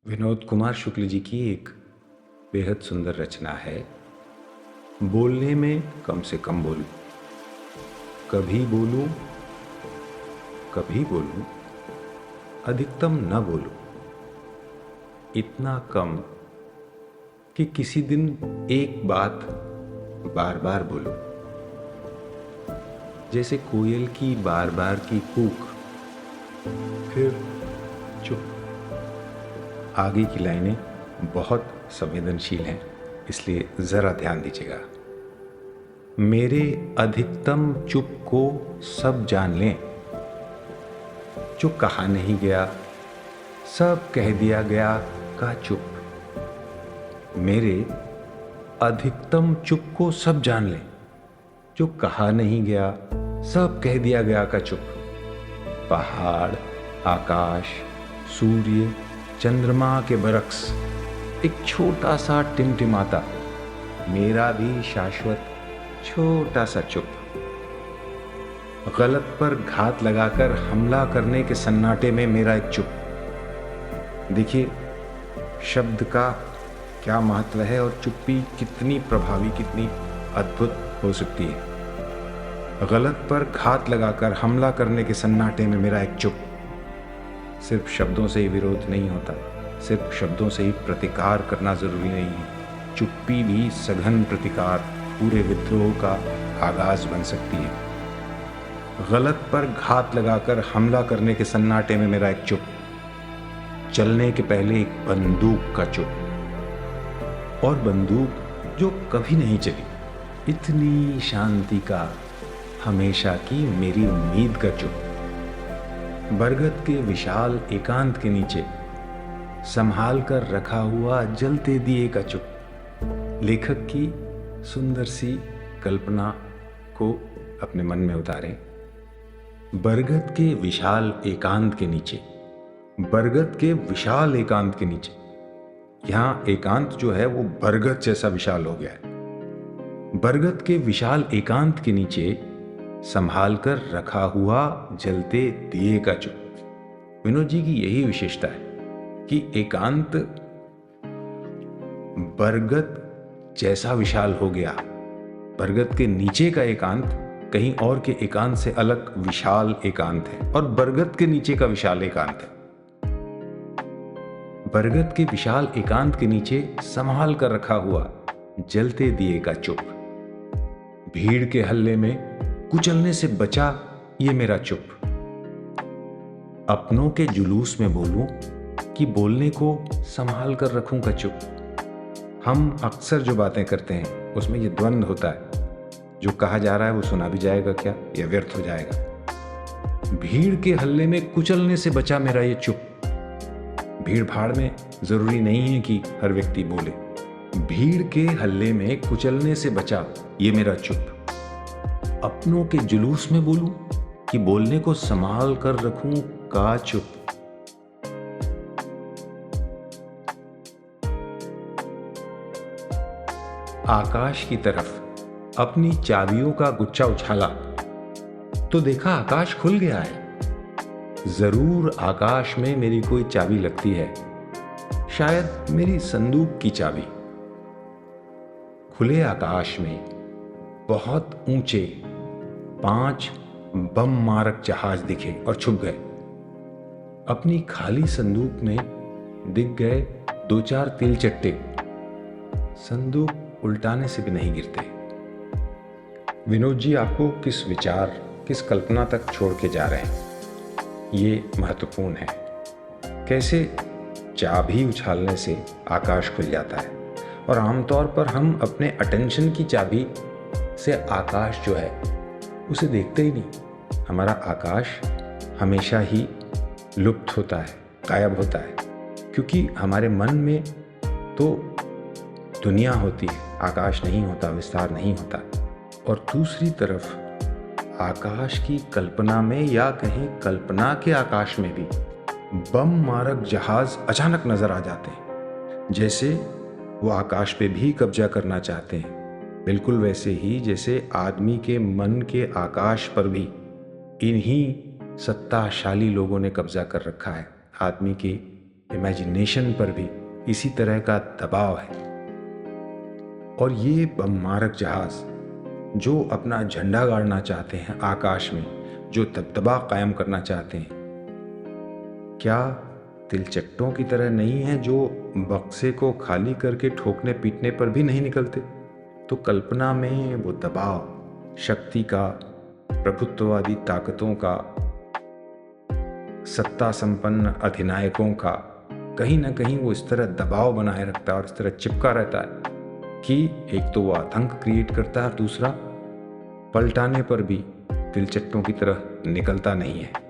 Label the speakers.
Speaker 1: विनोद कुमार शुक्ल जी की एक बेहद सुंदर रचना है। बोलने में कम से कम बोलूं, कभी बोलूं कभी बोलूं, अधिकतम न बोलूं, इतना कम कि किसी दिन एक बात बार बार बोलूं, जैसे कोयल की बार बार की कूक, फिर चुप। आगे की लाइनें बहुत संवेदनशील हैं, इसलिए जरा ध्यान दीजिएगा। मेरे अधिकतम चुप को सब जान लें, जो कहा नहीं गया सब कह दिया गया का चुप। मेरे अधिकतम चुप को सब जान लें, जो कहा नहीं गया सब कह दिया गया का चुप। पहाड़, आकाश, सूर्य, चंद्रमा के बरक्स, एक छोटा सा टिमटिमाता, मेरा भी शाश्वत छोटा सा चुप। गलत पर घात लगाकर हमला करने के सन्नाटे में मेरा एक चुप। देखिए शब्द का क्या महत्व है और चुप्पी कितनी प्रभावी, कितनी अद्भुत हो सकती है। गलत पर घात लगाकर हमला करने के सन्नाटे में मेरा एक चुप। सिर्फ शब्दों से ही विरोध नहीं होता, सिर्फ शब्दों से ही प्रतिकार करना जरूरी नहीं है। चुप्पी भी सघन प्रतिकार, पूरे विद्रोह का आगाज बन सकती है। गलत पर घात लगाकर हमला करने के सन्नाटे में मेरा एक चुप। चलने के पहले एक बंदूक का चुप, और बंदूक जो कभी नहीं चली, इतनी शांति का, हमेशा की मेरी उम्मीद का चुप। बरगद के विशाल एकांत के नीचे संभाल कर रखा हुआ जलते दिए का चुप। लेखक की सुंदर सी कल्पना को अपने मन में उतारें। बरगद के विशाल एकांत के नीचे, बरगद के विशाल एकांत के नीचे, यहां एकांत जो है वो बरगद जैसा विशाल हो गया है। बरगद के विशाल एकांत के नीचे संभाल कर रखा हुआ जलते दिए का चुप। विनोद जी की यही विशेषता है कि एकांत बरगद जैसा विशाल हो गया। बरगद के नीचे का एकांत कहीं और के एकांत से अलग विशाल एकांत है, और बरगद के नीचे का विशाल एकांत है। बरगद के विशाल एकांत के नीचे संभाल कर रखा हुआ जलते दिए का चुप। भीड़ के हल्ले में कुचलने से बचा ये मेरा चुप। अपनों के जुलूस में बोलूं कि बोलने को संभाल कर रखूं का चुप। हम अक्सर जो बातें करते हैं उसमें ये द्वंद्व होता है, जो कहा जा रहा है वो सुना भी जाएगा क्या या व्यर्थ हो जाएगा। भीड़ के हल्ले में कुचलने से बचा मेरा ये चुप। भीड़ भाड़ में जरूरी नहीं है कि हर व्यक्ति बोले। भीड़ के हल्ले में कुचलने से बचा ये मेरा चुप। अपनों के जुलूस में बोलूं कि बोलने को संभाल कर रखूं का चुप। आकाश की तरफ अपनी चाबियों का गुच्छा उछाला तो देखा आकाश खुल गया है। जरूर आकाश में मेरी कोई चाबी लगती है, शायद मेरी संदूक की चाबी। खुले आकाश में बहुत ऊंचे 5 बम मारक जहाज दिखे और छुप गए। अपनी खाली संदूक में दिख गए 2-4 तिलचट्टे। संदूक उल्टाने से भी नहीं गिरते। विनोद जी आपको किस विचार, किस कल्पना तक छोड़ के जा रहे हैं, ये महत्वपूर्ण है। कैसे चाबी उछालने से आकाश खुल जाता है, और आमतौर पर हम अपने अटेंशन की चाबी से आकाश जो है उसे देखते ही नहीं। हमारा आकाश हमेशा ही लुप्त होता है, गायब होता है, क्योंकि हमारे मन में तो दुनिया होती है, आकाश नहीं होता, विस्तार नहीं होता। और दूसरी तरफ आकाश की कल्पना में, या कहीं कल्पना के आकाश में भी बम मारक जहाज अचानक नजर आ जाते हैं, जैसे वो आकाश पे भी कब्जा करना चाहते हैं। बिल्कुल वैसे ही जैसे आदमी के मन के आकाश पर भी इन्हीं सत्ताशाली लोगों ने कब्जा कर रखा है। आदमी की इमेजिनेशन पर भी इसी तरह का दबाव है। और ये बममारक जहाज जो अपना झंडा गाड़ना चाहते हैं आकाश में, जो दबदबा कायम करना चाहते हैं, क्या तिलचट्टों की तरह नहीं है जो बक्से को खाली करके ठोकने पीटने पर भी नहीं निकलते? तो कल्पना में वो दबाव शक्ति का, प्रभुत्ववादी ताकतों का, सत्ता संपन्न अधिनायकों का, कहीं ना कहीं वो इस तरह दबाव बनाए रखता है और इस तरह चिपका रहता है कि एक तो वो आतंक क्रिएट करता है और दूसरा पलटाने पर भी तिलचट्टों की तरह निकलता नहीं है।